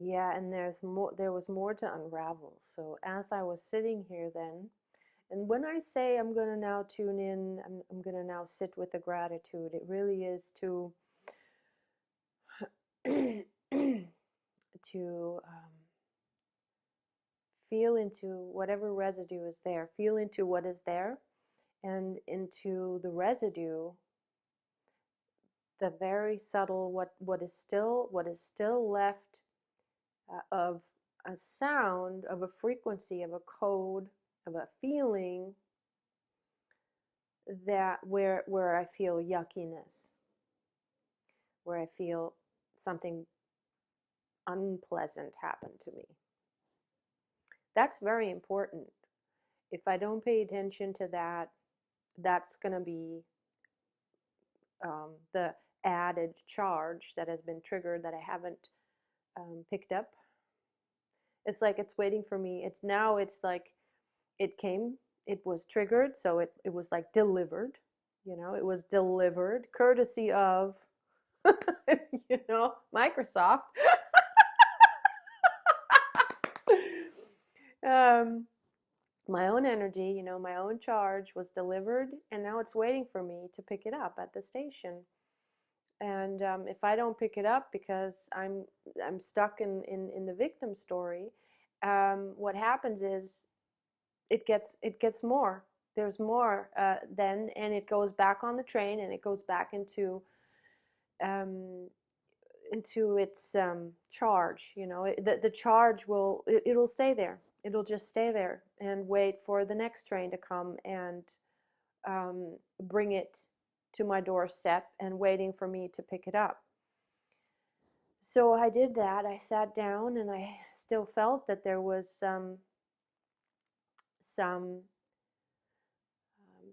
Yeah, and there was more to unravel. So as I was sitting here then, and when I say I'm going to now tune in, I'm going to now sit with the gratitude, it really is to to feel into whatever residue is there, feel into what is there, and into the residue, the very subtle what is still left of a sound, of a frequency, of a code, of a feeling that where I feel yuckiness, where I feel something unpleasant happen to me. That's very important. If I don't pay attention to that, that's going to be the added charge that has been triggered that I haven't picked up. It's like it's waiting for me. It's like it came, it was triggered, so it was like delivered. It was delivered courtesy of, Microsoft. um, my own energy, my own charge was delivered, and now it's waiting for me to pick it up at the station. And if I don't pick it up because I'm stuck in the victim story, what happens is it gets more. There's more then, and it goes back on the train, and it goes back um, into its charge. The charge it'll stay there. It'll just stay there and wait for the next train to come and bring it to my doorstep and waiting for me to pick it up. So I did that. I sat down, and I still felt that there was some some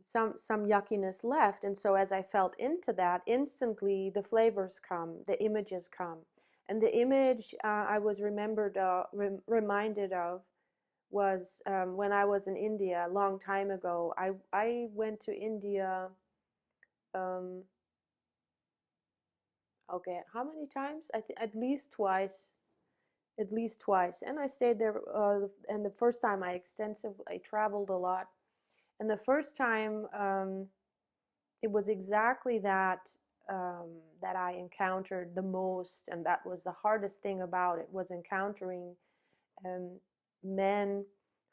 yuckiness left. And so as I felt into that, instantly the flavors come, the images come. And the image I was reminded of was when I was in India a long time ago. I went to India, um, okay, how many times? I think at least twice. At least twice. And I stayed there, and the first time I traveled a lot. And the first time, it was exactly that I encountered the most, and that was the hardest thing about it, was encountering um, men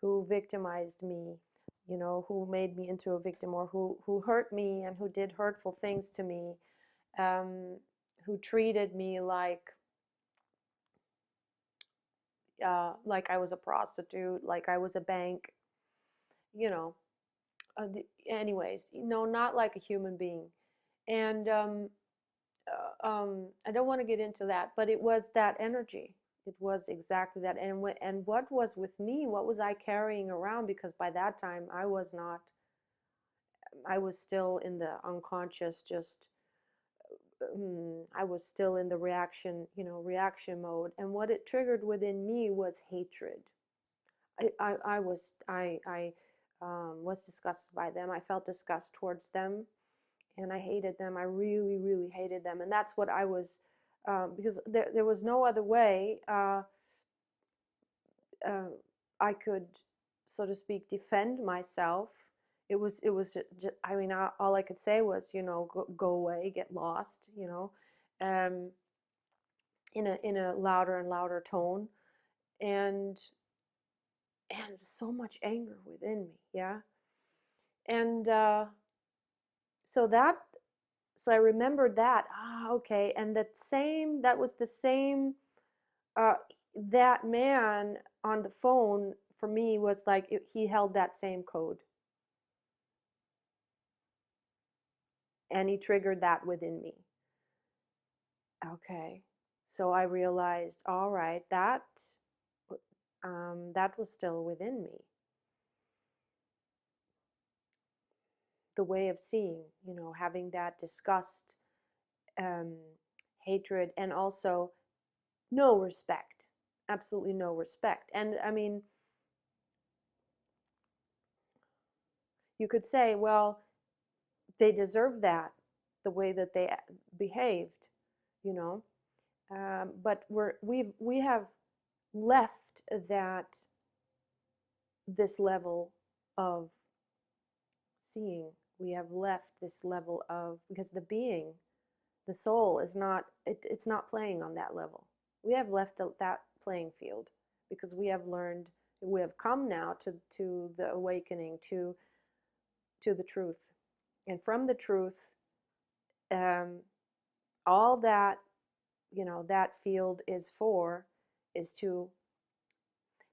who victimized me, who made me into a victim, or who hurt me and who did hurtful things to me, who treated me like I was a prostitute, like I was a bank, you know. Anyways, not like a human being. And I don't want to get into that, but it was that energy. It was exactly that. And what was with me? What was I carrying around? Because by that time, I was not. I was still in the unconscious. I was still in the reaction mode. And what it triggered within me was hatred. I was disgusted by them. I felt disgust towards them, and I hated them. I really, really hated them, and that's what I was, because there was no other way uh, I could, so to speak, defend myself. It was just, I mean, all I could say was, go away, get lost, um, in a louder and louder tone, and so much anger within me, yeah, and so that so I remembered that. Okay, and that was the same. Uh, that man on the phone for me was like he held that same code, and he triggered that within me. Okay, so I realized, all right, that was still within me. The way of seeing, having that disgust, um, hatred, and also no respect, absolutely no respect. And I mean, you could say, well, they deserve that, the way that they behaved, you know. But we have left that this level of seeing. We have left this level of, because the being, the soul is not, it's not playing on that level. We have left that playing field because we have learned, we have come now to the awakening, to the truth. And from the truth, um, all that, that field is to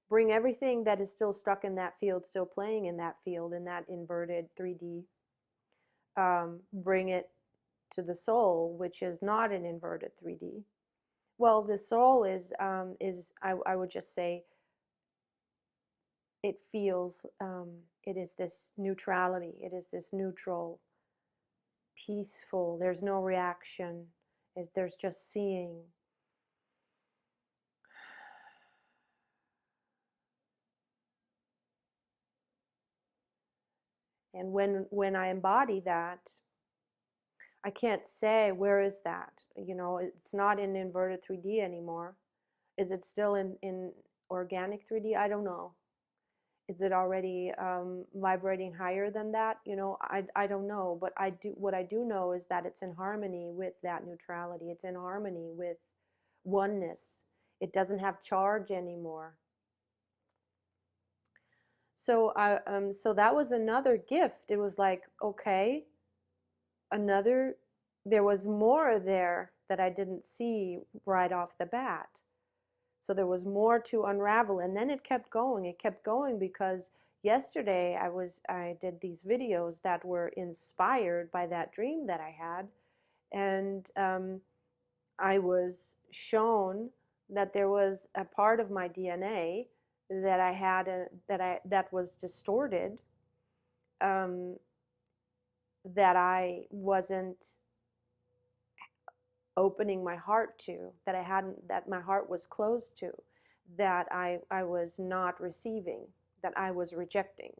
bring everything that is still stuck in that field, still playing in that field, in that inverted 3D, bring it to the soul, which is not an inverted 3D. Well, the soul is I would just say, it feels, it is this neutrality, it is this neutral, peaceful, there's no reaction, there's just seeing. And when I embody that, I can't say, where is that? It's not in inverted 3D anymore. Is it still in organic 3D? I don't know. Is it already vibrating higher than that? I don't know. But what I do know is that it's in harmony with that neutrality. It's in harmony with oneness. It doesn't have charge anymore. So that was another gift. It was like, okay, another, there was more there that I didn't see right off the bat. So there was more to unravel, and then it kept going. It kept going because yesterday I did these videos that were inspired by that dream that I had, and I was shown that there was a part of my DNA that I had that was distorted, um, that I wasn't opening my heart to, that I hadn't, that my heart was closed to, that I was not receiving, that I was rejecting,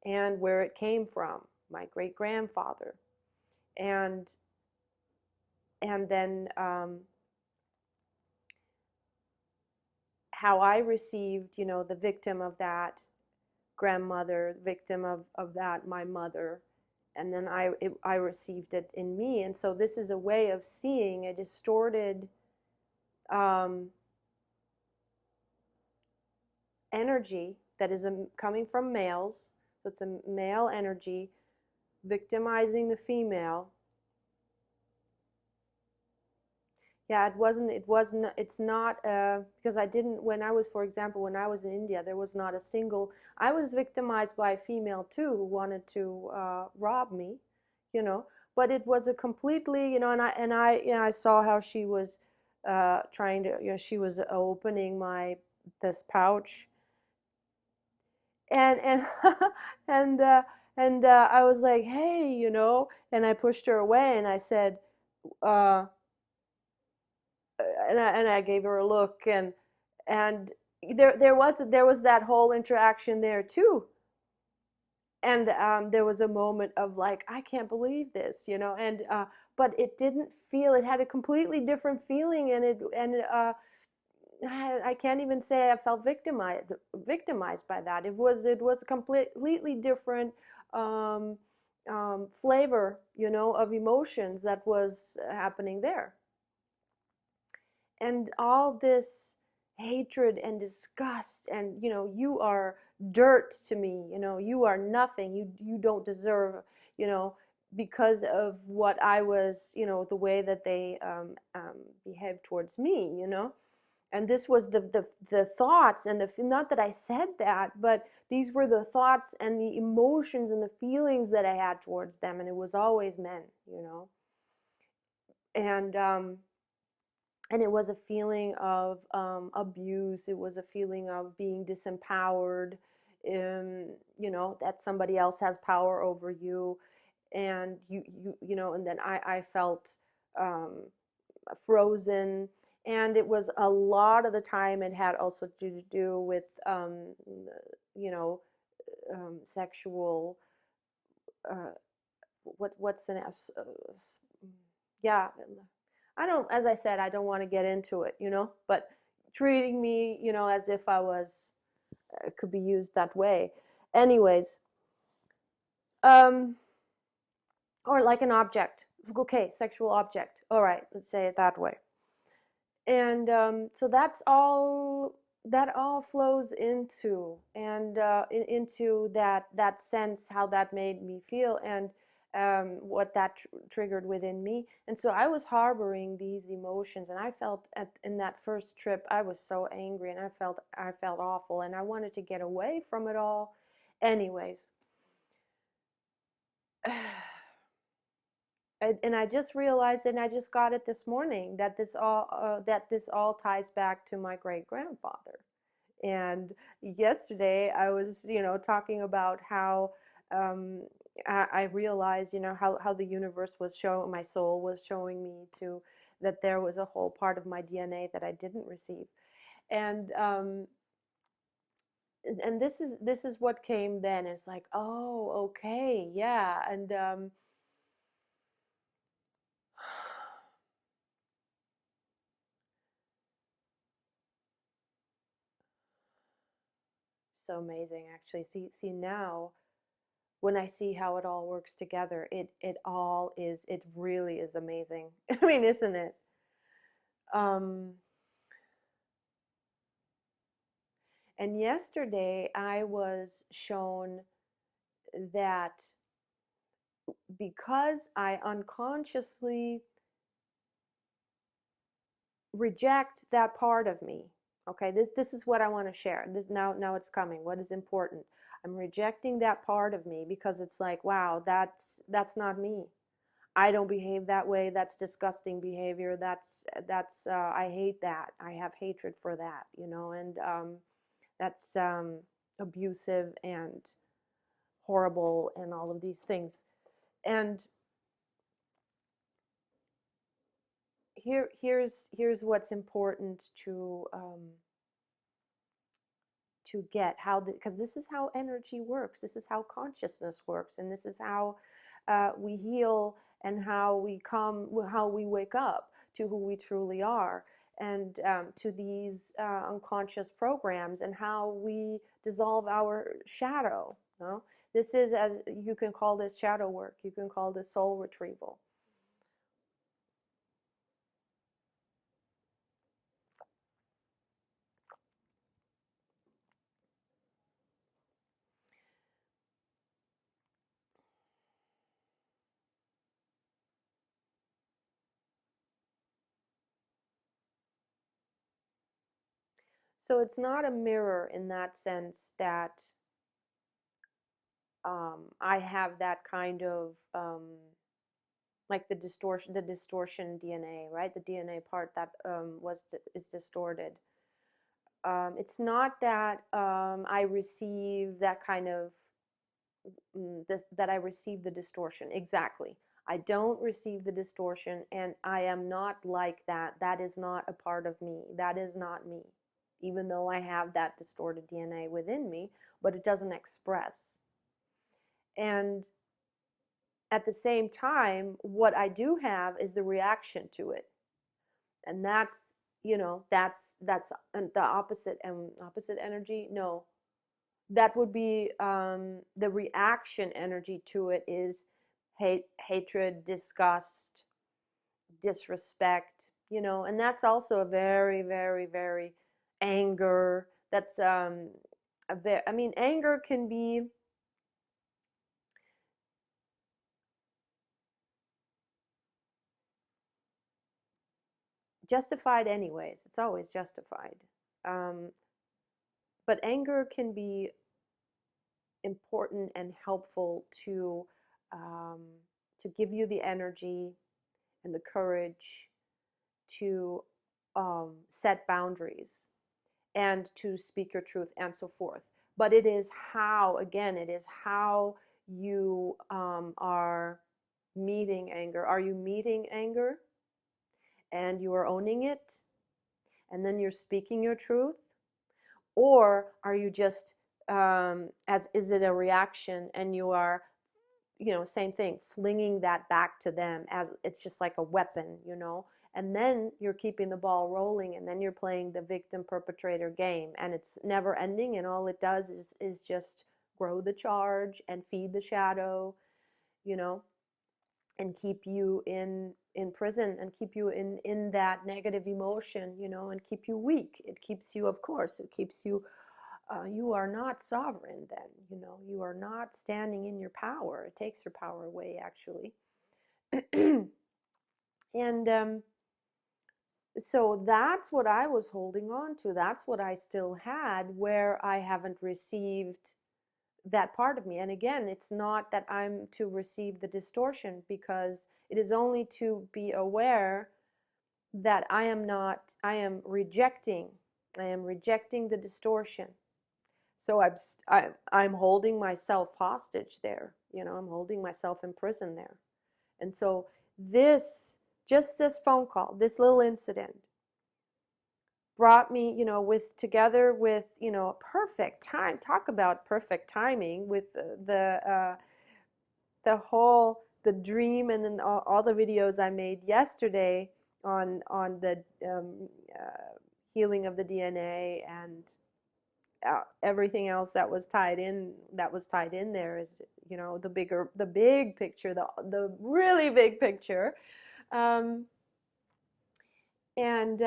and where it came from, my great grandfather, and then how I received, the victim of that grandmother, victim of that my mother, and then I received it in me, and so this is a way of seeing a distorted um, energy that is coming from males. So it's a male energy victimizing the female. Yeah, it's not, because I didn't, when I was, for example, when I was in India, there was not a single, I was victimized by a female too who wanted to rob me, you know, but it was a completely, I saw how she was trying to, she was opening this pouch, and and I was like, hey, and I pushed her away, and I said, uh, and I gave her a look, and there was that whole interaction there too, and there was a moment of like, I can't believe this, and but it didn't feel, it had a completely different feeling, I can't even say I felt victimized by that. It was a completely different um, flavor, of emotions that was happening there, and all this hatred and disgust, and you are dirt to me, you are nothing, you don't deserve, you know because of what I was, the way that they behaved towards me, and this was the thoughts, and not that I said that, but these were the thoughts and the emotions and the feelings that I had towards them, and it was always men, and it was a feeling of abuse. It was a feeling of being disempowered, that somebody else has power over you, and and then I felt um, frozen, and it was a lot of the time, it had also to do with you know sexual, uh, what's the next, yeah, I don't, as I said, I don't want to get into it, but treating me, as if I was could be used that way. Anyways, um, or like an object. Okay, sexual object. All right, let's say it that way. And so that all flows into that sense, how that made me feel, and what that triggered within me. And so I was harboring these emotions, and I felt in that first trip I was so angry, and I felt awful, and I wanted to get away from it all. Anyways, and I just realized, and I just got it this morning, that this all ties back to my great grandfather. And yesterday I was, talking about how um, I realized, how the universe was showing, my soul was showing me to that there was a whole part of my DNA that I didn't receive, and this is what came then. It's like, oh, okay, yeah, and so amazing, actually. See now, when I see how it all works together, it really is amazing. I mean, isn't it? Um, and yesterday I was shown that because I unconsciously reject that part of me. Okay, this is what I want to share. This now it's coming. What is important? I'm rejecting that part of me because it's like, wow, that's not me. I don't behave that way. That's disgusting behavior. That's I hate that. I have hatred for that, and that's abusive and horrible and all of these things. And here's what's important to get how because this is how energy works. This is how consciousness works, and this is how we heal, and how we wake up to who we truly are, and to these unconscious programs, and how we dissolve our shadow. No, this is, as you can call this, shadow work. You can call this soul retrieval. So it's not a mirror in that sense that I have that kind of like the distortion DNA, right? The DNA part that is distorted. It's not that I receive that kind of that I receive the distortion exactly. I don't receive the distortion, and I am not like that. That is not a part of me. That is not me, even though I have that distorted DNA within me, but it doesn't express. And at the same time, what I do have is the reaction to it, and that's the opposite, and opposite energy. No, that would be the reaction energy to it is hatred, disgust, disrespect. And that's also a very, very, very anger. That's I mean, anger can be justified anyways. It's always justified. Um, but anger can be important and helpful um, to give you the energy and the courage to set boundaries and to speak your truth and so forth. But it is how, again, it is how you are meeting anger. Are you meeting anger and you are owning it, and then you're speaking your truth? Or are you just, as is it a reaction, and you are, same thing, flinging that back to them as it's just like a weapon, and then you're keeping the ball rolling, and then you're playing the victim perpetrator game, and it's never ending, and all it does is just grow the charge and feed the shadow, you know, and keep you in prison, and keep you in that negative emotion, you know, and keep you weak. It keeps you, of course, it keeps you, you are not sovereign then, you know, you are not standing in your power. It takes your power away, actually. And so that's what I was holding on to. That's what I still had, where I haven't received that part of me. And again, it's not that I'm to receive the distortion, because it is only to be aware that I am rejecting, the distortion. So I'm holding myself hostage there, you know, I'm holding myself in prison there. And so just this phone call, this little incident, brought me, you know, together with, you know, perfect time. Talk about perfect timing with the dream, and then all the videos I made yesterday on the healing of the DNA, and everything else that was tied in there is, you know, the big picture, the really big picture. um, and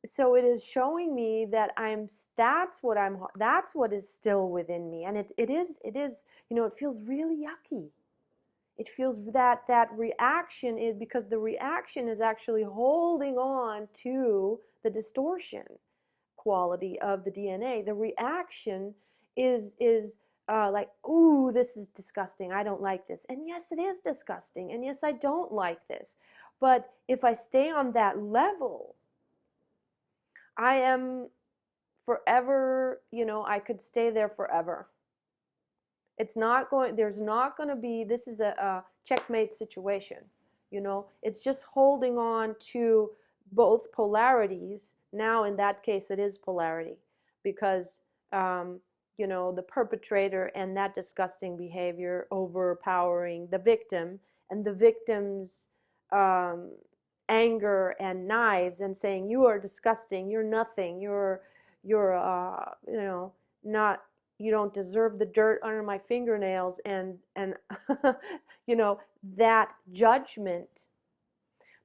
So it is showing me that that's what is still within me, and it is, you know, it feels really yucky. It feels that reaction is because the reaction is actually holding on to the distortion quality of the DNA. The reaction is like, ooh, this is disgusting. I don't like this. And yes, it is disgusting. And yes, I don't like this. But if I stay on that level, I am forever, you know, I could stay there forever. There's not going to be, this is a checkmate situation. You know, it's just holding on to both polarities. Now, in that case, it is polarity, because, um, you know, the perpetrator and that disgusting behavior overpowering the victim, and the victim's um, anger and knives, and saying, you are disgusting, you're nothing, you're you know, not, you don't deserve the dirt under my fingernails, and you know, that judgment,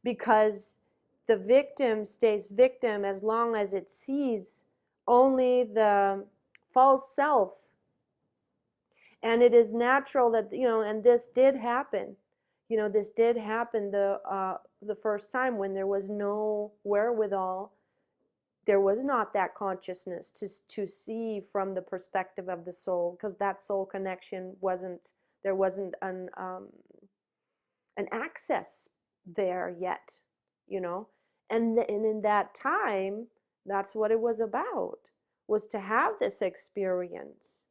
because the victim stays victim as long as it sees only the false self. And it is natural that, you know, and this did happen, you know, this did happen the first time, when there was no wherewithal, there was not that consciousness to see from the perspective of the soul, because that soul connection wasn't, there wasn't an access there yet, you know. And in that time, that's what it was about, was to have this experience,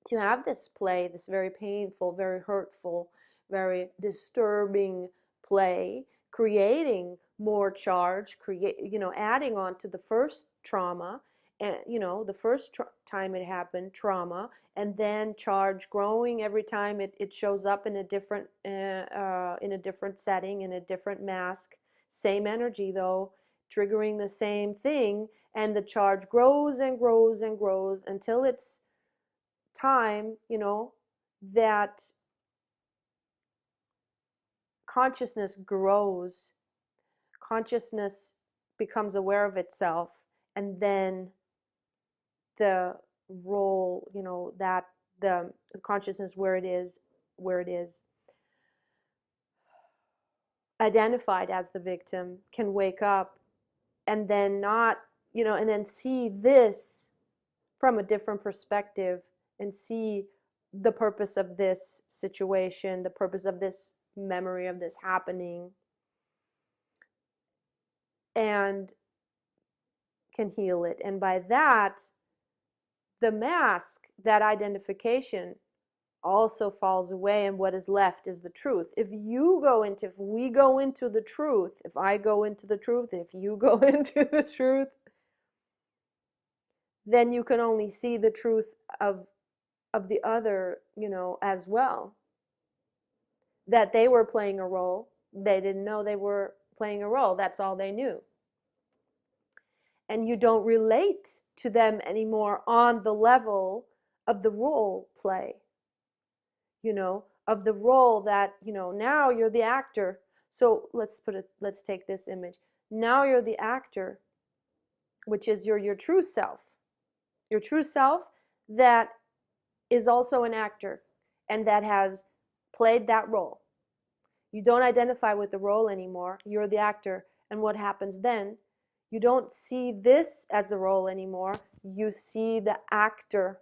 to have this play, this very painful, very hurtful, very disturbing play, creating more charge, you know, adding on to the first trauma, and, you know, the first time it happened, trauma, and then charge growing every time it shows up in a different setting, in a different mask, same energy though, triggering the same thing, and the charge grows and grows and grows until it's time, you know, that consciousness grows, consciousness becomes aware of itself, and then the role, you know, that the consciousness where it is identified as the victim, can wake up, and then not, you know, and then see this from a different perspective, and see the purpose of this situation, the purpose of this memory, of this happening, and can heal it. And by that, the mask, that identification, also falls away, and what is left is the truth. If we go into the truth, if I go into the truth, if you go into the truth, then you can only see the truth of the other, you know, as well. that they were playing a role. They didn't know they were playing a role. That's all they knew. And you don't relate to them anymore on the level of the role play, of the role that, now you're the actor. So let's take this image. Now you're the actor, which is your true self. Your true self that is also an actor and that has played that role. You don't identify with the role anymore. You're the actor. And what happens then? You don't see this as the role anymore. You see the actor.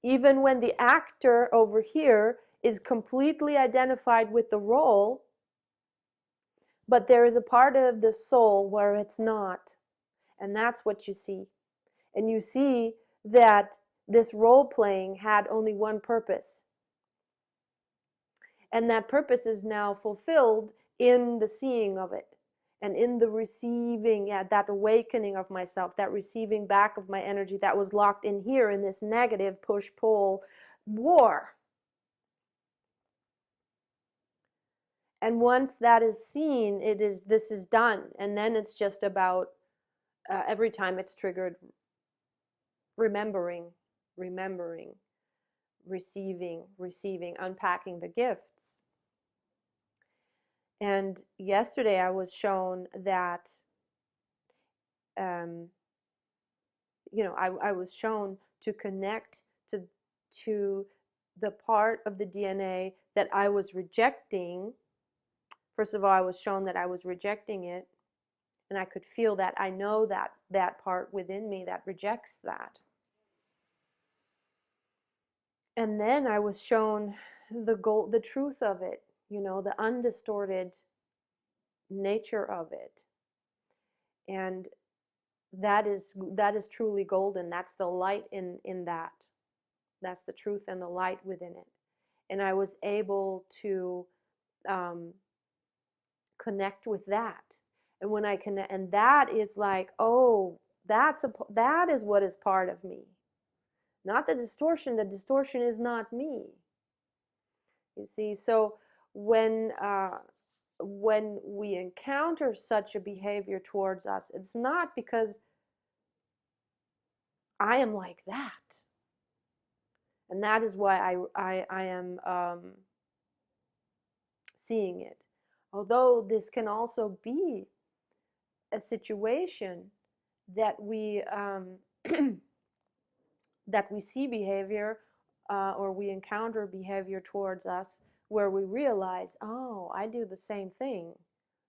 Even when the actor over here is completely identified with the role, but there is a part of the soul where it's not. And that's what you see. And you see that this role playing had only one purpose. And that purpose is now fulfilled in the seeing of it and in the receiving, that awakening of myself, that receiving back of my energy that was locked in here in this negative push-pull war. And once that is seen, this is done. And then it's just about every time it's triggered, remembering, receiving, unpacking the gifts. And yesterday I was shown that, I was shown to connect to the part of the DNA that I was rejecting. First of all, I was shown that I was rejecting it, and I could feel that. I know that part within me that rejects that. And then I was shown the truth of it, the undistorted nature of it. And that is truly golden. That's the light in that. That's the truth and the light within it. And I was able to connect with that. And when I connect, and that is like, oh, that is what is part of me. Not the distortion. The distortion is not me. You see, so when we encounter such a behavior towards us, it's not because I am like that. And that is why I am seeing it. Although this can also be a situation that we that we see behavior or we encounter behavior towards us where we realize, oh, I do the same thing.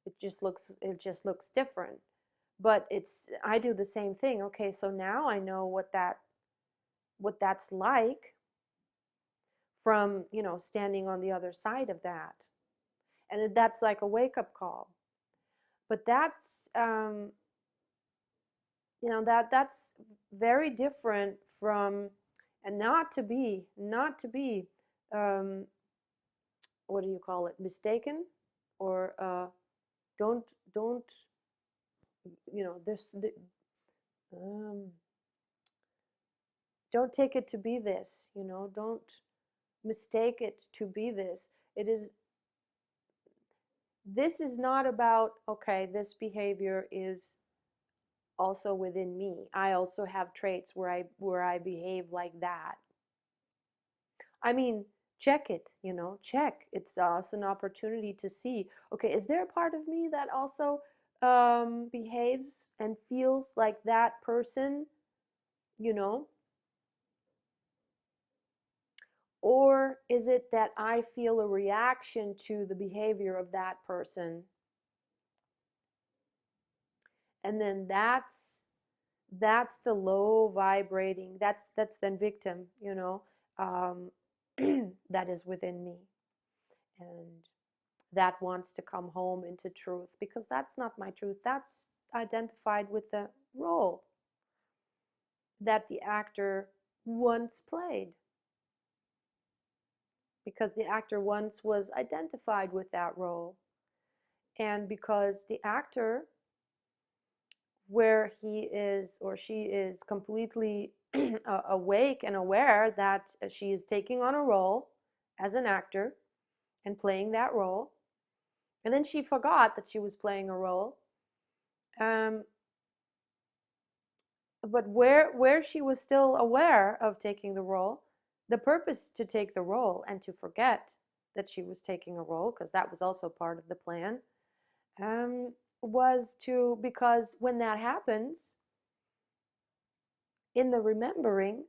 It just looks different. But I do the same thing. Okay, so now I know what that's like from, standing on the other side of that. And that's like a wake-up call. But that's that's very different from, and not to be what do you call it, mistaken, or don't this don't take it to be this, don't mistake it to be this. This is not about, okay, this behavior is also within me. I also have traits where I behave like that. I mean, check it, check. It's also an opportunity to see, okay, is there a part of me that also behaves and feels like that person, Or is it that I feel a reaction to the behavior of that person? And then that's the low vibrating, that's then victim, that is within me. And that wants to come home into truth, because that's not my truth. That's identified with the role that the actor once played, because the actor once was identified with that role. And because the actor, where he is or she is completely awake and aware that she is taking on a role as an actor, and playing that role. And then she forgot that she was playing a role. Um, but where she was still aware of taking the role, the purpose to take the role and to forget that she was taking a role, because that was also part of the plan, was to, because when that happens, in the remembering,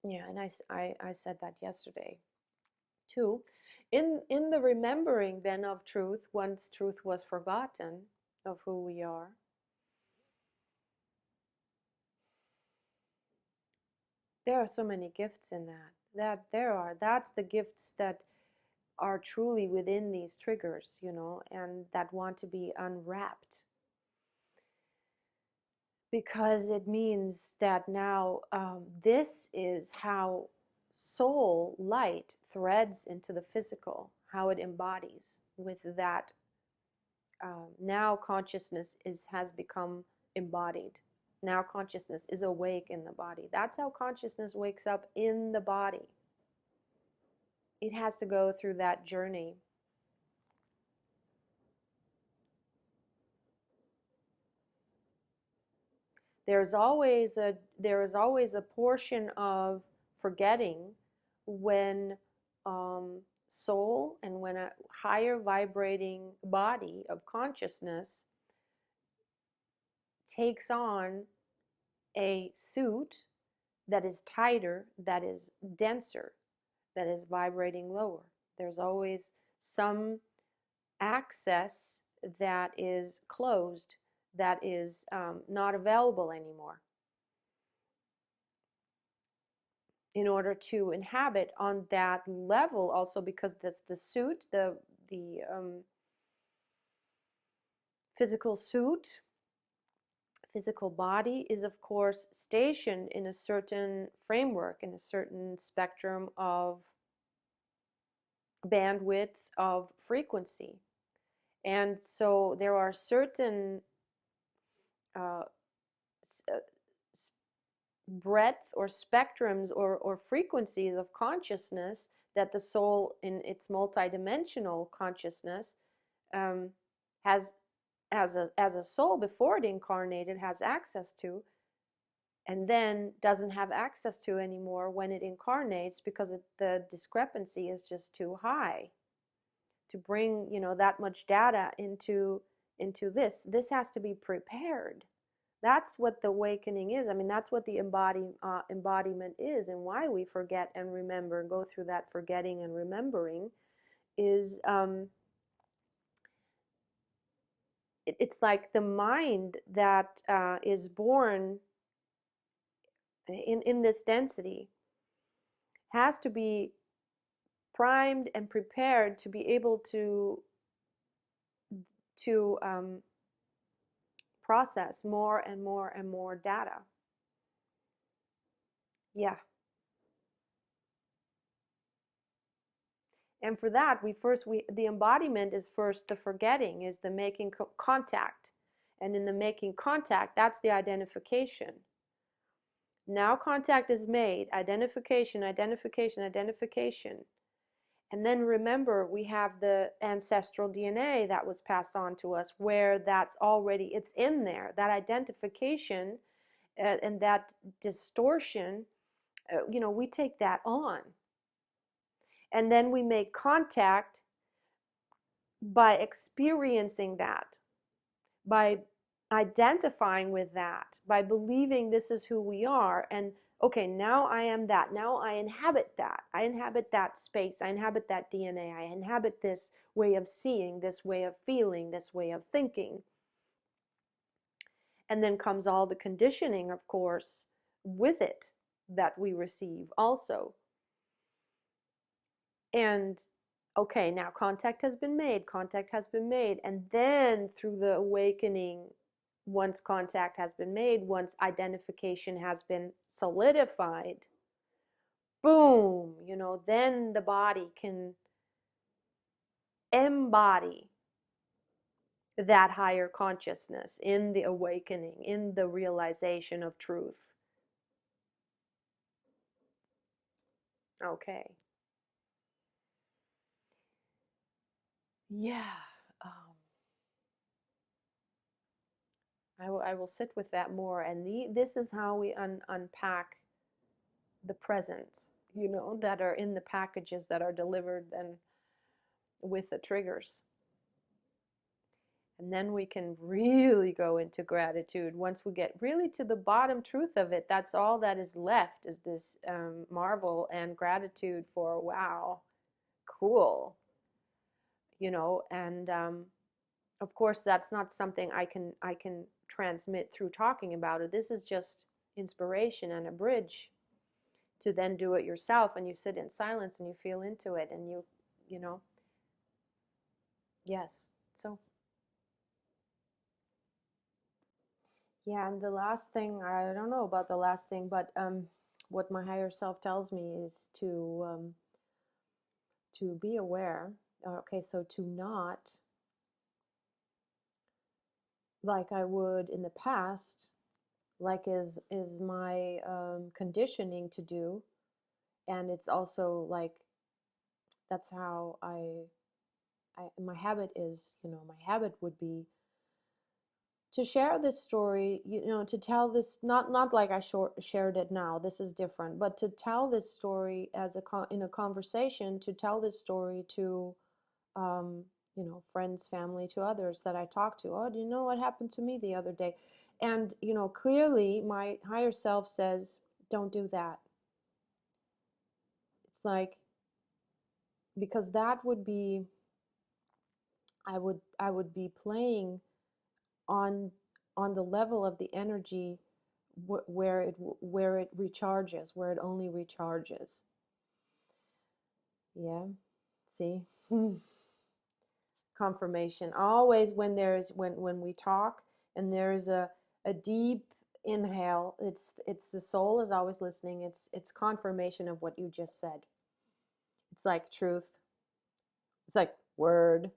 yeah, and I said that yesterday too. In the remembering then of truth, once truth was forgotten of who we are, there are so many gifts in that. That's the gifts that are truly within these triggers, and that want to be unwrapped, because it means that now, this is how soul light threads into the physical, how it embodies with that. Now consciousness has become embodied. Now consciousness is awake in the body. That's how consciousness wakes up in the body. It has to go through that journey. There is always a portion of forgetting when, soul, and when a higher vibrating body of consciousness takes on a suit that is tighter, that is denser, that is vibrating lower. There's always some access that is closed, that is, not available anymore, in order to inhabit on that level. Also, because the suit, the physical suit, physical body, is of course stationed in a certain framework, in a certain spectrum of bandwidth, of frequency. And so there are certain, uh, uh, breadth or spectrums, or frequencies of consciousness that the soul in its multidimensional consciousness, um, has, as a soul before it incarnated, has access to, and then doesn't have access to anymore when it incarnates, because the discrepancy is just too high to bring, that much data into this has to be prepared. That's what the awakening is. I mean, that's what the embodiment is, and why we forget and remember and go through that forgetting and remembering is, it's like the mind that, is born in this density has to be primed and prepared to be able to process more and more and more data. Yeah. And for that, the embodiment is first the forgetting, is the making contact. And in the making contact, that's the identification. Now contact is made, identification, identification, identification. And then remember, we have the ancestral DNA that was passed on to us, where it's in there. That identification, and that distortion, we take that on. And then we make contact by experiencing that, by identifying with that, by believing this is who we are. And okay, now I am that. Now I inhabit that. I inhabit that space. I inhabit that DNA. I inhabit this way of seeing, this way of feeling, this way of thinking. And then comes all the conditioning, of course, with it, that we receive also. And okay, now contact has been made, contact has been made. And then through the awakening, once contact has been made, once identification has been solidified, boom, then the body can embody that higher consciousness, in the awakening, in the realization of truth. Okay. Yeah. Um, I will sit with that more. And this is how we unpack the presents, that are in the packages that are delivered and with the triggers. And then we can really go into gratitude. Once we get really to the bottom truth of it, that's all that is left, is this marvel and gratitude for, wow, cool, and of course that's not something I can transmit through talking about it. This is just inspiration and a bridge to then do it yourself, and you sit in silence and you feel into it, and you know yes. So yeah, and the last thing, I don't know about the last thing, but what my higher self tells me is to be aware. Okay, so to not, like I would in the past, like is my conditioning to do, and it's also like that's how my habit is. My habit would be to share this story, to tell this, not like I shared it now. This is different, but to tell this story as in a conversation, to tell this story to um, friends, family, to others that I talk to. Oh, do you know what happened to me the other day? And clearly my higher self says, don't do that. It's like, because that would be, I would be playing on the level of the energy where it recharges, where it only recharges. Yeah, see. Confirmation always, when we talk and there's a deep inhale, it's the soul is always listening. It's confirmation of what you just said. It's like truth. It's like word,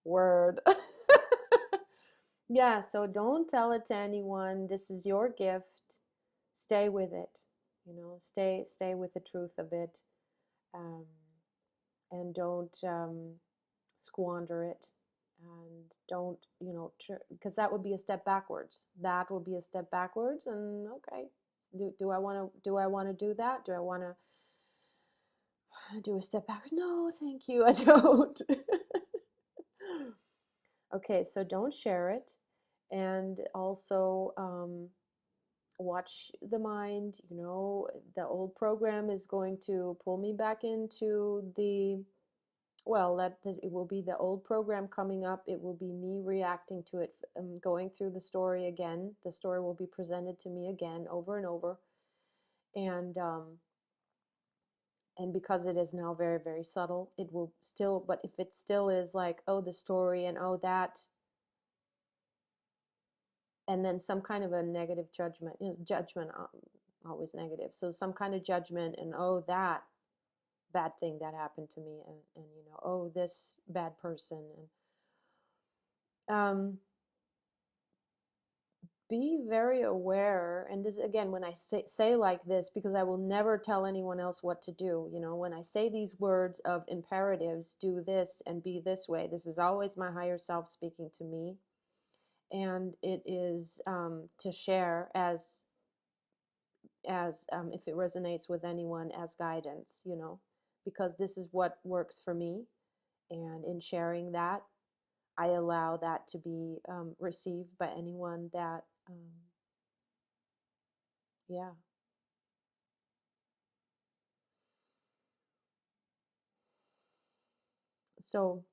word. Yeah, so don't tell it to anyone. This is your gift. Stay with it. Stay with the truth of it, um, and don't squander it, and don't, because that would be a step backwards. That would be a step backwards. And okay, do I want to do that? Do I want to do a step backwards? No, thank you. I don't. Okay, so don't share it. And also, watch the mind. The old program is going to pull me back into that it will be the old program coming up. It will be me reacting to it, going through the story again. The story will be presented to me again, over and over. And because it is now very, very subtle, it will still, but if it still is like, oh, the story, and oh, that, and then some kind of a negative judgment, judgment, always negative. So some kind of judgment, and oh, that bad thing that happened to me, and oh, this bad person. And be very aware. And this, again, when I say like this, because I will never tell anyone else what to do. When I say these words of imperatives, do this and be this way, this is always my higher self speaking to me. And it is to share as if it resonates with anyone, as guidance, because this is what works for me. And in sharing that, I allow that to be received by anyone that, yeah. So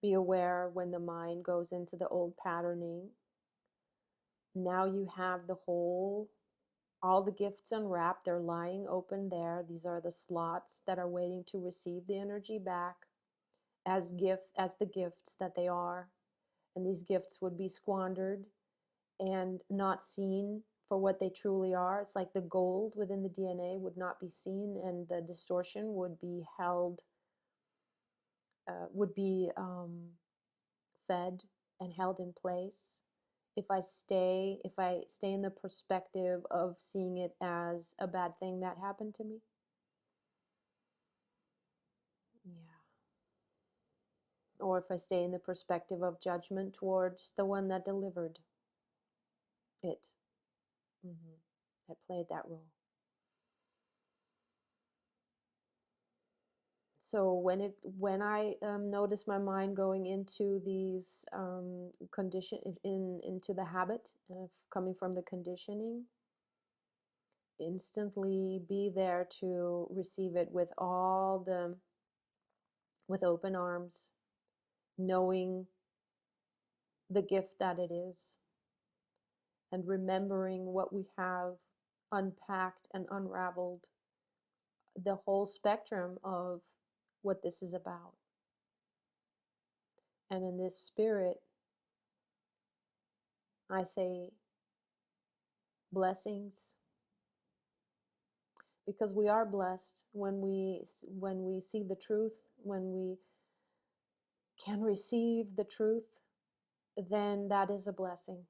be aware when the mind goes into the old patterning. Now you have all the gifts unwrapped. They're lying open there. These are the slots that are waiting to receive the energy back as the gifts that they are. And these gifts would be squandered and not seen for what they truly are. It's like the gold within the DNA would not be seen, and the distortion would be held, would be fed and held in place, if I stay in the perspective of seeing it as a bad thing that happened to me. Yeah. Or if I stay in the perspective of judgment towards the one that delivered it. That played that role. So when I notice my mind going into these condition into the habit of coming from the conditioning, instantly be there to receive it with open arms, knowing the gift that it is, and remembering what we have unpacked and unraveled, the whole spectrum of what this is about. And in this spirit, I say blessings, because we are blessed when we see the truth, when we can receive the truth, then that is a blessing.